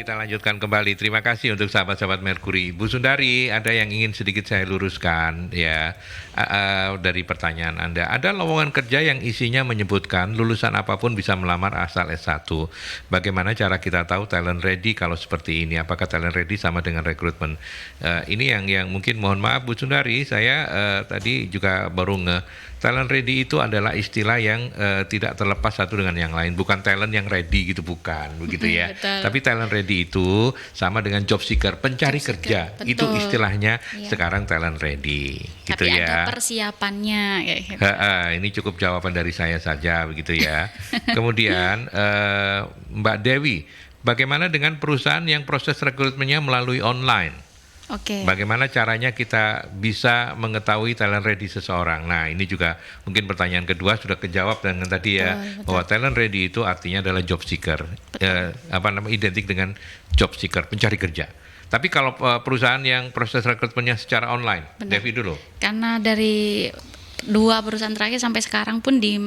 Kita lanjutkan kembali. Terima kasih untuk sahabat-sahabat Merkuri. Bu Sundari, ada yang ingin sedikit saya luruskan ya dari pertanyaan Anda. Ada lowongan kerja yang isinya menyebutkan lulusan apapun bisa melamar asal S1. Bagaimana cara kita tahu talent ready kalau seperti ini? Apakah talent ready sama dengan rekrutmen? Ini yang mungkin mohon maaf Bu Sundari, saya tadi juga baru talent ready itu adalah istilah yang tidak terlepas satu dengan yang lain. Bukan talent yang ready gitu, bukan begitu ya. Betul. Tapi talent ready itu sama dengan job seeker, pencari kerja. Betul. Itu istilahnya Iya. sekarang talent ready, gitu Tapi ya. ada persiapannya kayak gitu. Ini cukup jawaban dari saya saja, begitu ya. Kemudian Mbak Dewi, bagaimana dengan perusahaan yang proses rekrutmennya melalui online? Oke. Bagaimana caranya kita bisa mengetahui talent ready seseorang? Nah, ini juga mungkin pertanyaan kedua sudah kejawab dengan tadi ya, Betul. bahwa talent ready itu artinya adalah job seeker, identik dengan job seeker, pencari kerja. Tapi kalau perusahaan yang proses rekrutmennya secara online, Benar. Devi dulu. Karena dari dua perusahaan terakhir sampai sekarang pun di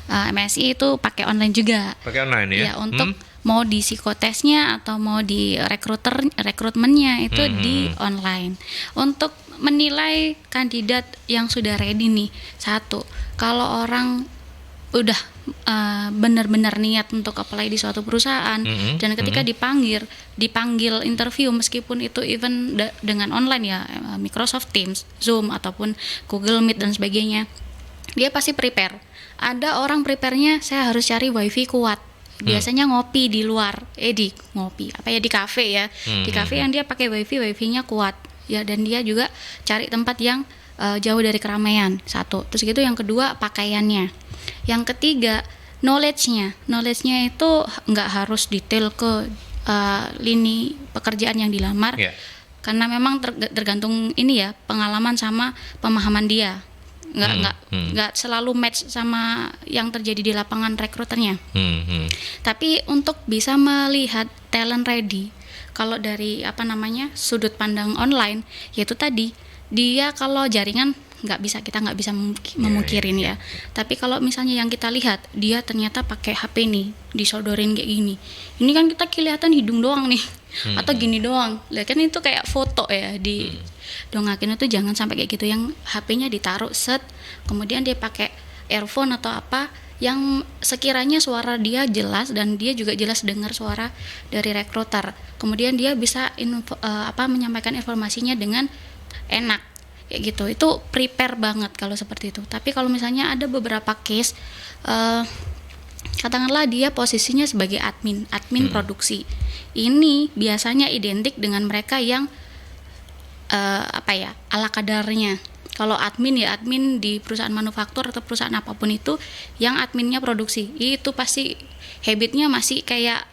MSI itu pakai online juga. Pakai online ya? Ya, untuk mau di psikotesnya atau mau di rekrutmennya itu di online. Untuk menilai kandidat yang sudah ready nih, satu, kalau orang udah benar-benar niat untuk apply di suatu perusahaan dan ketika dipanggil interview, meskipun itu even dengan online ya, Microsoft Teams, Zoom ataupun Google Meet dan sebagainya, dia pasti prepare. Ada orang prepare-nya, saya harus cari wifi kuat. Biasanya ngopi di luar, di kafe ya, di kafe yang dia pakai wifi-nya kuat ya, dan dia juga cari tempat yang jauh dari keramaian, satu. Terus gitu, yang kedua pakaiannya, yang ketiga knowledge-nya itu nggak harus detail ke lini pekerjaan yang dilamar, karena memang tergantung ini ya, pengalaman sama pemahaman dia. Nggak selalu match sama yang terjadi di lapangan rekruternya. Tapi untuk bisa melihat talent ready, kalau dari sudut pandang online, yaitu tadi, dia kalau jaringan kita nggak bisa memungkirin ya. Tapi kalau misalnya yang kita lihat, dia ternyata pakai HP nih, disodorin kayak gini. Ini kan kita kelihatan hidung doang nih, atau gini doang. Lah kan itu kayak foto ya di dongakin, itu jangan sampai kayak gitu. Yang HP-nya ditaruh set, kemudian dia pakai earphone atau apa yang sekiranya suara dia jelas dan dia juga jelas dengar suara dari rekruter. Kemudian dia bisa menyampaikan informasinya dengan enak kayak gitu. Itu prepare banget kalau seperti itu. Tapi kalau misalnya ada beberapa case, katakanlah dia posisinya sebagai admin produksi, ini biasanya identik dengan mereka yang ala kadarnya. Kalau admin di perusahaan manufaktur atau perusahaan apapun itu, yang adminnya produksi, itu pasti habitnya masih kayak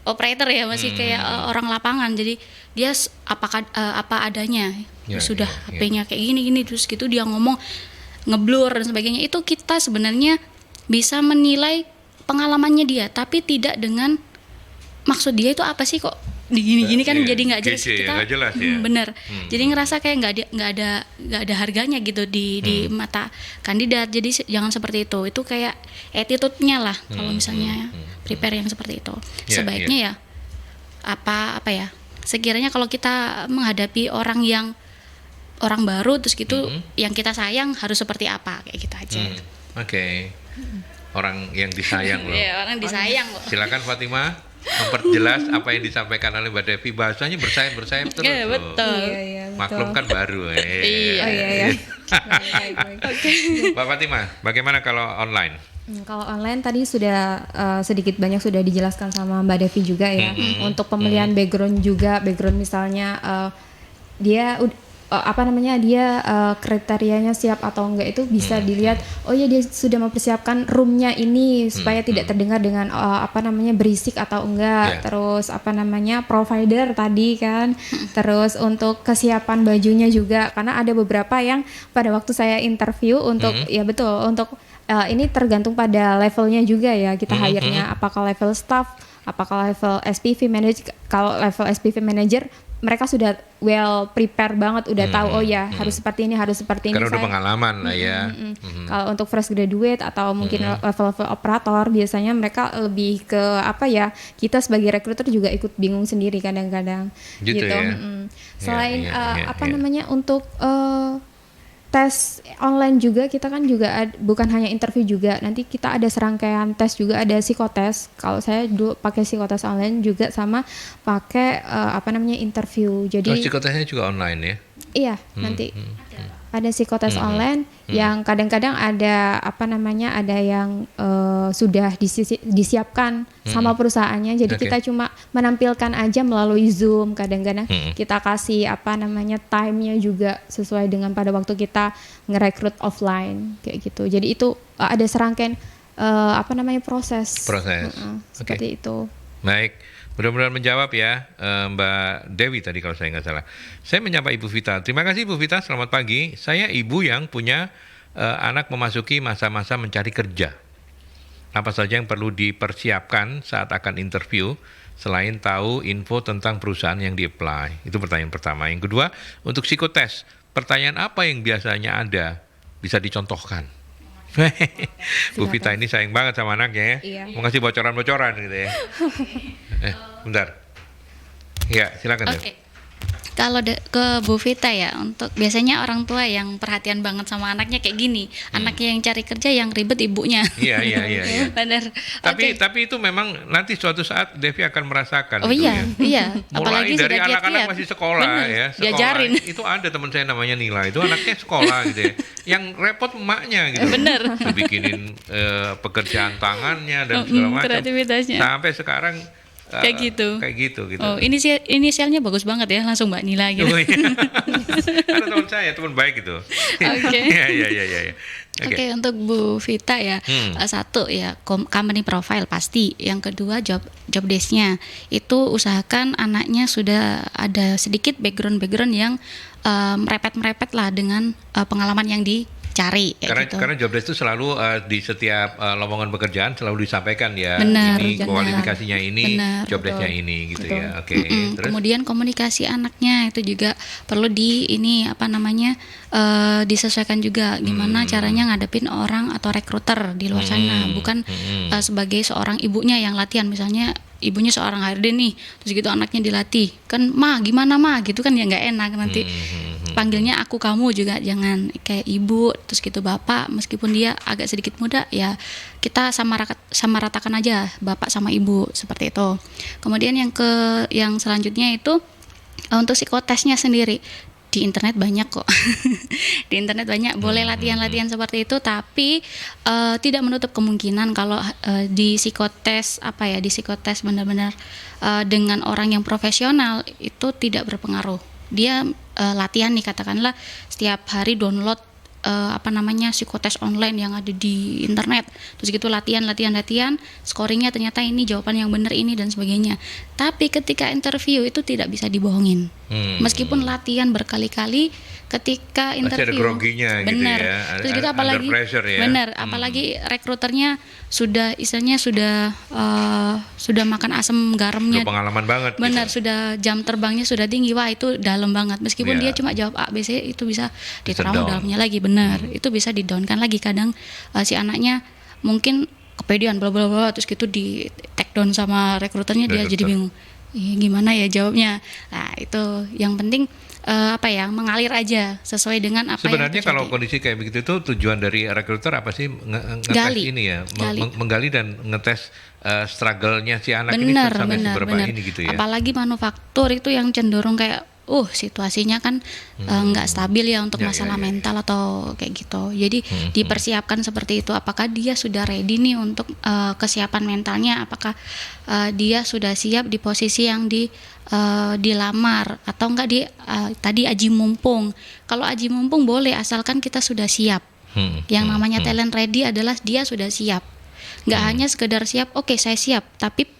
operator ya, masih kayak orang lapangan. Jadi dia apa adanya, sudah HP-nya kayak gini terus gitu dia ngomong ngeblur dan sebagainya. Itu kita sebenarnya bisa menilai pengalamannya dia, tapi tidak dengan maksud dia itu apa sih kok gini kan, jadi nggak jelas. Kita gak jelas ya. Bener. Jadi ngerasa kayak nggak ada harganya gitu di mata kandidat. Jadi jangan seperti itu. Itu kayak attitude-nya lah kalau misalnya prepare yang seperti itu. Sebaiknya ya sekiranya kalau kita menghadapi orang baru terus gitu, yang kita sayang harus seperti apa, kayak gitu aja. Oke. Orang yang disayang loh. Iya, orang disayang loh. Silakan Fatima memperjelas apa yang disampaikan oleh Mbak Devi. Bahasanya bersayap terus. Iya, betul. Iya, Maklum kan baru. Iya. Mbak Fatima, bagaimana kalau online? Kalau online tadi sudah sedikit banyak sudah dijelaskan sama Mbak Devi juga ya. Untuk pemilihan background misalnya dia kriterianya siap atau enggak, itu bisa dilihat. Oh ya, dia sudah mempersiapkan roomnya ini supaya tidak terdengar dengan berisik atau enggak. Terus provider tadi kan. Terus untuk kesiapan bajunya juga, karena ada beberapa yang pada waktu saya interview untuk ya betul, untuk ini tergantung pada levelnya juga ya, kita hire-nya apakah level staff, apakah level SPV manager. Kalau level SPV manager mereka sudah well prepare banget, udah tahu harus seperti ini, harus seperti ini. Karena udah pengalaman lah ya. Kalau untuk fresh graduate atau mungkin level-level operator, biasanya mereka lebih ke apa ya? Kita sebagai recruiter juga ikut bingung sendiri kadang-kadang. Gitu ya. Selain namanya untuk tes online juga, kita kan juga bukan hanya interview juga, nanti kita ada serangkaian tes juga, ada psikotes. Kalau saya dulu pakai psikotes online juga sama pakai interview. Jadi psikotesnya juga online ya? Iya, nanti ada psikotes online yang kadang-kadang ada ada yang sudah disiapkan sama perusahaannya. Jadi kita cuma menampilkan aja melalui Zoom. Kadang-kadang kita kasih time-nya juga sesuai dengan pada waktu kita ngerekrut offline kayak gitu. Jadi itu ada serangkaian proses. Seperti itu. Baik. Mudah-mudahan menjawab ya Mbak Dewi tadi kalau saya nggak salah. Saya menyapa Ibu Vita. Terima kasih Ibu Vita, selamat pagi. Saya ibu yang punya anak memasuki masa-masa mencari kerja. Apa saja yang perlu dipersiapkan saat akan interview selain tahu info tentang perusahaan yang di-apply? Itu pertanyaan pertama. Yang kedua, untuk psikotes, pertanyaan apa yang biasanya ada? Bisa dicontohkan. Bu Vita ini sayang banget sama anaknya ya. Iya. Mau ngasih bocoran-bocoran gitu ya. Bentar. Ya, silakan. Oke. Kalau ke Bu Vita ya, untuk biasanya orang tua yang perhatian banget sama anaknya kayak gini, anaknya yang cari kerja, yang ribet ibunya. Iya. Benar. Tapi itu memang nanti suatu saat Devi akan merasakan. Oh itu iya. Mulai Apalagi dari sudah anak-anak kiat-kiat. masih sekolah. Bener, Ya, sekolah. diajarin. Itu ada teman saya namanya Nila, itu anaknya sekolah gitu ya. Yang repot emaknya gitu. Bener. Bikinin pekerjaan tangannya dan segala macam. Kreativitasnya. Sampai sekarang Kayak gitu. gitu. Oh, inisialnya bagus banget ya, langsung Mbak Nila gitu. Oh, iya. Ada teman saya, teman baik itu. Oke. Iya. Oke, untuk Bu Vita ya, satu ya company profile pasti. Yang kedua job desk-nya. Itu usahakan anaknya sudah ada sedikit background yang merepet lah dengan pengalaman yang dicari. Karena job desk itu selalu di setiap lowongan pekerjaan selalu disampaikan ya. Benar, ini benar. kualifikasinya ini, Benar, job desk-nya betul. ini gitu Betul. ya. Oke. Terus Kemudian komunikasi anaknya itu juga perlu disesuaikan juga gimana caranya ngadepin orang atau rekruter di luar sana, bukan sebagai seorang ibunya yang latihan, misalnya ibunya seorang HRD nih, terus gitu anaknya dilatih, kan gimana gitu kan ya nggak enak nanti. Panggilnya aku kamu juga jangan, kayak ibu terus gitu bapak, meskipun dia agak sedikit muda ya kita sama ratakan aja bapak sama ibu seperti itu. Kemudian yang selanjutnya itu untuk psikotesnya sendiri. Di internet banyak kok. Di internet banyak, boleh latihan-latihan seperti itu, tapi tidak menutup kemungkinan kalau di psikotes benar-benar dengan orang yang profesional itu tidak berpengaruh. Dia latihan nih, katakanlah setiap hari download psikotes online yang ada di internet, terus gitu latihan, scoringnya ternyata ini jawaban yang benar ini dan sebagainya. Tapi ketika interview itu tidak bisa dibohongin, meskipun latihan berkali-kali, ketika interview ada groginya benar gitu ya. Terus gitu apalagi pressure, ya. benar, apalagi rekruternya sudah makan asam garamnya, Udah pengalaman banget benar, gitu. sudah jam terbangnya sudah tinggi, wah itu dalam banget, meskipun dia cuma jawab A B C itu bisa diterima down. dalamnya lagi, benar, itu bisa di-down-kan lagi. Kadang si anaknya mungkin kepedean bla bla bla, terus gitu di take down sama rekruternya, dia jadi bingung, gimana ya jawabnya. Nah itu yang penting mengalir aja sesuai dengan apa sebenarnya yang terjadi. kalau kondisi kayak begitu itu tujuan dari rekruter apa sih? Ngetes Gali. ini ya, Gali. menggali dan ngetes struggle-nya si anak ini sampai seberapa ini gitu ya. Apalagi manufaktur itu yang cenderung kayak situasinya kan nggak stabil ya untuk masalah mental atau kayak gitu. Jadi dipersiapkan seperti itu. Apakah dia sudah ready nih untuk kesiapan mentalnya? Apakah dia sudah siap di posisi yang dilamar atau enggak tadi aji mumpung. Kalau aji mumpung boleh asalkan kita sudah siap. Yang namanya talent ready adalah dia sudah siap. Nggak hanya sekedar siap, oke saya siap, tapi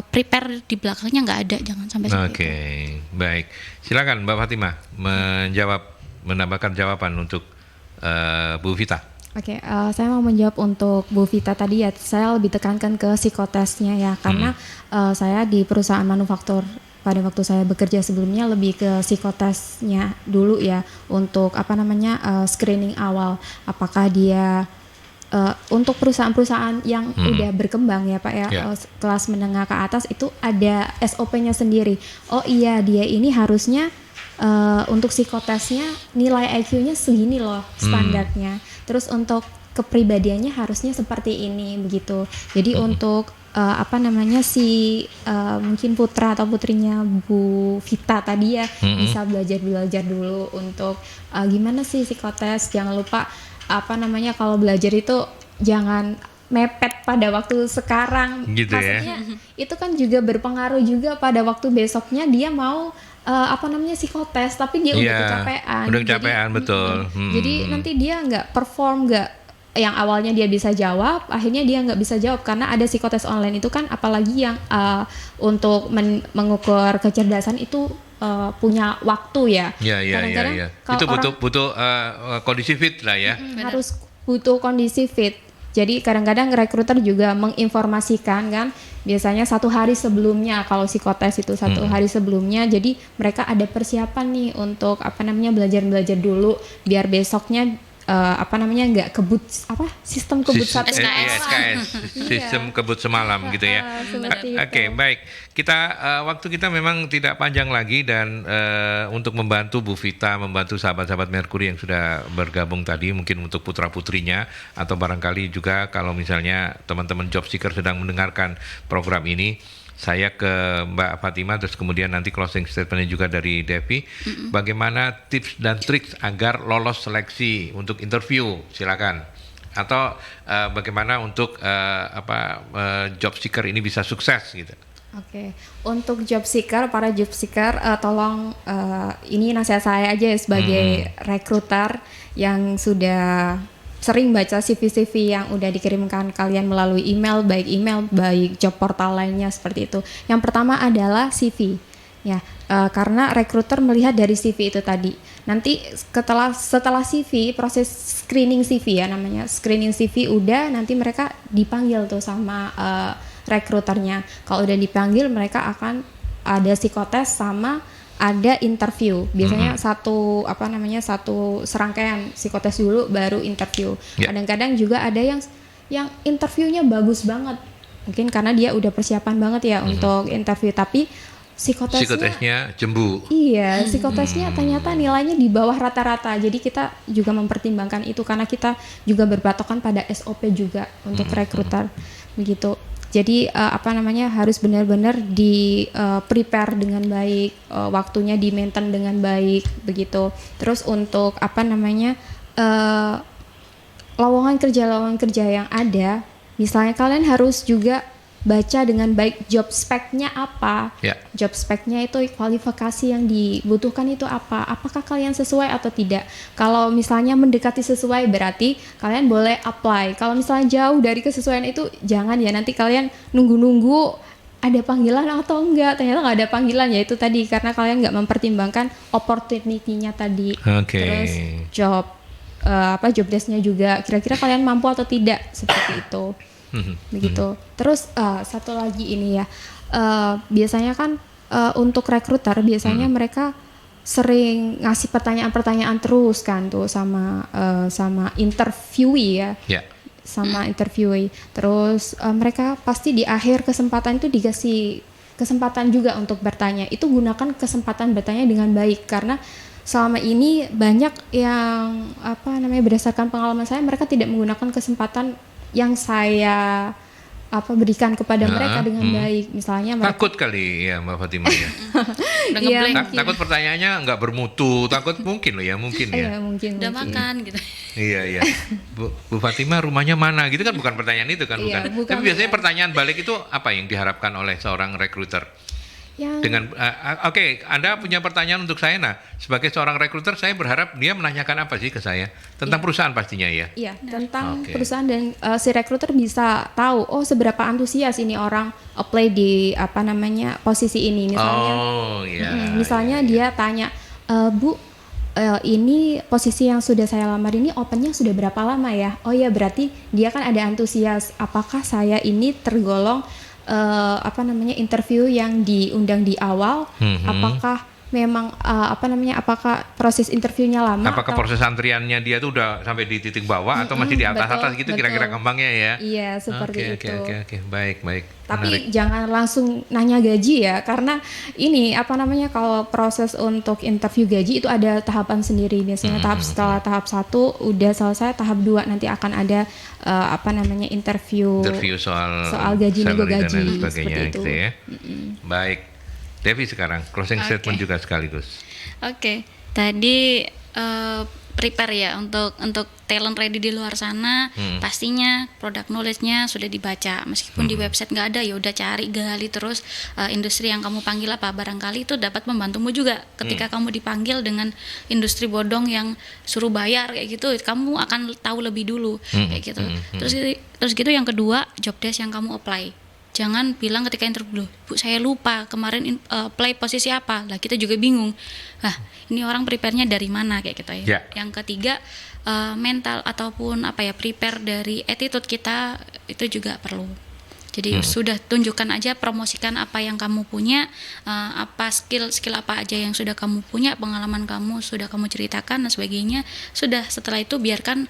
prepare di belakangnya nggak ada, jangan sampai seperti itu. Oke, baik. Silakan Mbak Fatimah menambahkan jawaban untuk Bu Vita. Oke, saya mau menjawab untuk Bu Vita tadi ya. Saya lebih tekankan ke psikotesnya ya, karena saya di perusahaan manufaktur pada waktu saya bekerja sebelumnya lebih ke psikotesnya dulu ya, untuk screening awal, apakah dia untuk perusahaan-perusahaan yang udah berkembang ya Pak ya, kelas menengah ke atas itu ada SOP-nya sendiri. Oh iya, dia ini harusnya untuk psikotesnya nilai IQ-nya segini loh standarnya. Terus untuk kepribadiannya harusnya seperti ini begitu. Jadi untuk mungkin putra atau putrinya Bu Vita tadi ya bisa belajar dulu untuk gimana sih psikotes. Jangan lupa kalau belajar itu jangan mepet pada waktu sekarang gitu. Maksudnya itu kan juga berpengaruh juga pada waktu besoknya dia mau psikotes tapi dia udah kecapean. Betul. Jadi nanti dia nggak perform, yang awalnya dia bisa jawab, akhirnya dia nggak bisa jawab karena ada psikotes online itu kan, apalagi yang untuk mengukur kecerdasan itu punya waktu ya. Kadang-kadang itu butuh kondisi fit lah ya. Harus butuh kondisi fit. Jadi kadang-kadang rekruter juga menginformasikan kan, biasanya 1 hari sebelumnya kalau psikotes itu 1 hari sebelumnya. Jadi mereka ada persiapan nih untuk belajar dulu biar besoknya nggak kebut sistem kebut satu SKS sistem kebut semalam gitu ya. Oke, baik. Kita waktu kita memang tidak panjang lagi, dan untuk membantu Bu Vita, membantu sahabat-sahabat Merkuri yang sudah bergabung tadi, mungkin untuk putra-putrinya atau barangkali juga kalau misalnya teman-teman job seeker sedang mendengarkan program ini, saya ke Mbak Fatima, terus kemudian nanti closing statement-nya juga dari Devi. Bagaimana tips dan trik agar lolos seleksi untuk interview? Silakan. Atau bagaimana untuk job seeker ini bisa sukses gitu? Oke, untuk job seeker, para job seeker, tolong ini nasihat saya aja ya sebagai rekruter yang sudah sering baca CV-CV yang udah dikirimkan kalian melalui email, baik job portal lainnya seperti itu. Yang pertama adalah CV, ya, karena rekruter melihat dari CV itu tadi. Nanti setelah CV, proses screening CV ya namanya, screening CV udah, nanti mereka dipanggil tuh sama rekruternya. Kalau udah dipanggil, mereka akan ada psikotes sama ada interview. Biasanya satu serangkaian psikotes dulu baru interview. Kadang-kadang juga ada yang interviewnya bagus banget. Mungkin karena dia udah persiapan banget ya untuk interview, tapi psikotesnya jembu. Iya, psikotesnya ternyata nilainya di bawah rata-rata. Jadi kita juga mempertimbangkan itu karena kita juga berpatokan pada SOP juga untuk rekruter begitu. Jadi harus benar-benar di prepare dengan baik, waktunya di maintain dengan baik begitu. Terus untuk lowongan kerja yang ada, misalnya kalian harus juga baca dengan baik job spec-nya apa. Job spec-nya itu kualifikasi yang dibutuhkan itu apa, apakah kalian sesuai atau tidak. Kalau misalnya mendekati sesuai, berarti kalian boleh apply. Kalau misalnya jauh dari kesesuaian itu jangan ya, nanti kalian nunggu ada panggilan atau enggak, ternyata nggak ada panggilan, ya itu tadi karena kalian nggak mempertimbangkan opportunity-nya tadi. Terus job desk-nya juga kira-kira kalian mampu atau tidak, seperti itu. Begitu. Terus satu lagi ini ya, biasanya kan untuk rekruter biasanya mereka sering ngasih pertanyaan-pertanyaan terus kan tuh sama interviewee ya. Sama interviewee. Terus mereka pasti di akhir kesempatan itu dikasih kesempatan juga untuk bertanya. Itu gunakan kesempatan bertanya dengan baik, karena selama ini banyak yang berdasarkan pengalaman saya, mereka tidak menggunakan kesempatan yang saya berikan kepada mereka dengan baik. Misalnya takut kali ya Mbak Fatima ya. Takut pertanyaannya nggak bermutu, takut mungkin ya. Mungkin. Udah makan gitu. Iya. Bu Fatima rumahnya mana gitu kan, bukan pertanyaan itu kan, bukan. Tapi biasanya pertanyaan balik itu apa yang diharapkan oleh seorang rekruter? Dengan Anda punya pertanyaan untuk saya. Nah, sebagai seorang rekruter, saya berharap dia menanyakan apa sih ke saya tentang perusahaan pastinya ya. Iya, tentang perusahaan, dan si rekruter bisa tahu seberapa antusias ini orang apply di posisi ini. Misalnya dia tanya, Bu, ini posisi yang sudah saya lamar ini opennya sudah berapa lama ya? Oh ya, berarti dia kan ada antusias. Apakah saya ini tergolong apa namanya interview yang diundang di awal, apakah memang apakah proses interviewnya lama? Apakah proses antriannya dia tuh udah sampai di titik bawah atau masih di atas-atas gitu, kira-kira gampangnya ya? Iya, seperti itu. Oke. Baik. Tapi Menarik. jangan langsung nanya gaji ya, karena ini kalau proses untuk interview gaji itu ada tahapan sendiri. Biasanya setelah tahap 1 udah selesai, tahap 2 nanti akan ada interview soal gaji, nego gaji, dan lain sebagainya seperti itu. gitu ya. Baik. Devi sekarang closing statement juga sekaligus. Oke. Tadi prepare ya untuk talent ready di luar sana. Pastinya product knowledge-nya sudah dibaca, meskipun di website nggak ada, ya udah cari, gali terus industri yang kamu panggil apa, barangkali itu dapat membantumu juga ketika kamu dipanggil dengan industri bodong yang suruh bayar kayak gitu, kamu akan tahu lebih dulu kayak gitu. Terus gitu yang kedua, job desk yang kamu apply. Jangan bilang ketika interview, Bu saya lupa kemarin apply posisi apa, lah kita juga bingung. Ini orang prepare-nya dari mana kayak gitu ya. Yeah. Yang ketiga, mental ataupun prepare dari attitude kita itu juga perlu. Jadi sudah tunjukkan aja, promosikan apa yang kamu punya, apa skill apa aja yang sudah kamu punya, pengalaman kamu sudah kamu ceritakan dan sebagainya. Sudah, setelah itu biarkan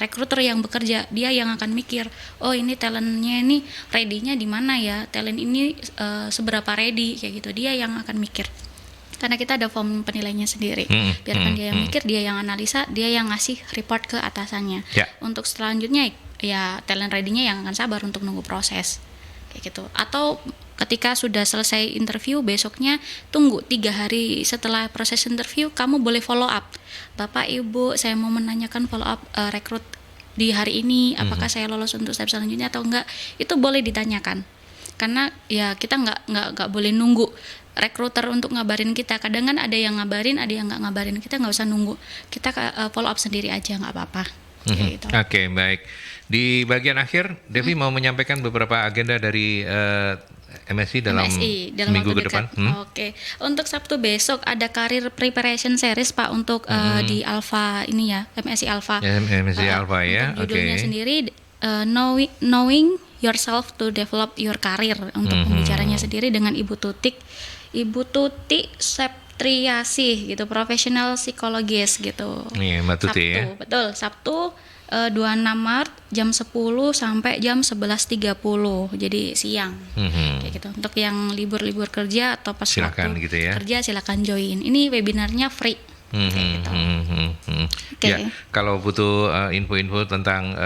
recruiter yang bekerja, dia yang akan mikir, oh ini talentnya ini ready-nya di mana ya, talent ini seberapa ready kayak gitu. Dia yang akan mikir. Karena kita ada form penilainya sendiri. Biarkan dia yang mikir, dia yang analisa, dia yang ngasih report ke atasannya. Untuk selanjutnya ya talent ready-nya yang akan sabar untuk nunggu proses kayak gitu. Atau ketika sudah selesai interview, besoknya tunggu 3 hari setelah proses interview, kamu boleh follow up. Bapak Ibu, saya mau menanyakan follow up rekrut di hari ini, apakah saya lolos untuk step selanjutnya atau enggak. Itu boleh ditanyakan, karena ya kita nggak boleh nunggu rekruter untuk ngabarin kita. Kadang kan ada yang ngabarin, ada yang nggak ngabarin. Kita nggak usah nunggu, kita follow up sendiri aja, nggak apa-apa. Gitu. Oke, baik. Di bagian akhir, Devi mau menyampaikan beberapa agenda dari MSI dalam minggu ke depan. Oke. Untuk Sabtu besok ada Career Preparation Series Pak, untuk di Alpha ini ya, MSI Alpha. MSI Alpha ya. Judulnya sendiri Knowing Yourself to Develop Your Career. Untuk pembicaranya sendiri dengan Ibu Tuti Septriasih gitu, professional psikologis gitu. Iya, Mbak Tuti ya. Betul, Sabtu 26 Maret jam 10 sampai jam 11.30, jadi siang kayak gitu. Untuk yang libur kerja atau pas silakan waktu gitu ya. kerja silakan join. Ini webinarnya free. Gitu. Ya, kalau butuh info-info tentang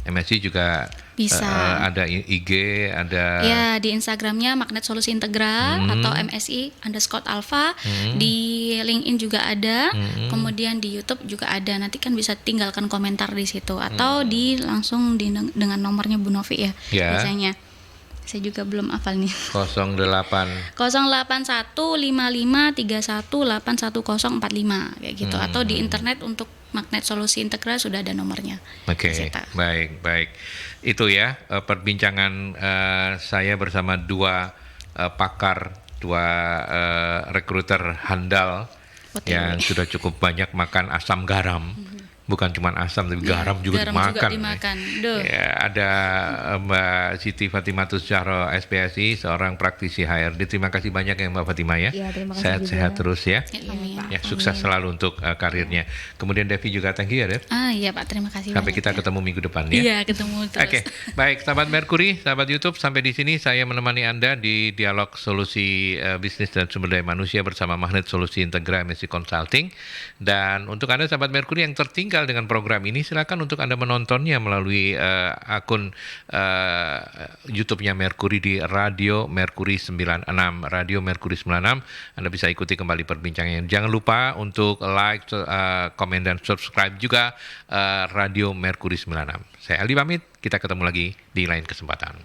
MSI juga bisa. Ada IG, ada ya di Instagramnya Magnet Solusi Integra atau MSI_Alpha, di LinkedIn juga ada, kemudian di YouTube juga ada. Nanti kan bisa tinggalkan komentar di situ atau langsung dengan nomornya Bu Novi ya. Biasanya. Saya juga belum hafal nih. 08155318145 kayak gitu. Atau di internet untuk Magnet Solusi Integra sudah ada nomornya. Oke, baik. Itu ya perbincangan saya bersama dua pakar, dua rekruter handal yang sudah cukup banyak makan asam garam. Bukan cuma asam, tapi garam juga dimakan. Ya, ada Mbak Siti Fatimatus Syahro SPSI, seorang praktisi HRD. Terima kasih banyak ya Mbak Fatimah ya. Sehat-sehat terus ya. Ya, sukses selalu untuk karirnya. Kemudian Devi juga thank you ya, Dev. Iya Pak, terima kasih. Sampai kita ketemu minggu depan ya. Iya, ketemu terus. Oke, baik sahabat Mercury, sahabat YouTube, sampai di sini saya menemani Anda di dialog solusi bisnis dan sumber daya manusia bersama Magnet Solusi Integra MSI Consulting. Dan untuk Anda sahabat Mercury yang tertinggal dengan program ini, silakan untuk Anda menontonnya melalui akun YouTube-nya Mercury di Radio Mercury 96. Radio Mercury 96. Anda bisa ikuti kembali perbincangannya. Jangan lupa untuk like, komen dan subscribe juga Radio Mercury 96. Saya Aldi pamit, kita ketemu lagi di lain kesempatan.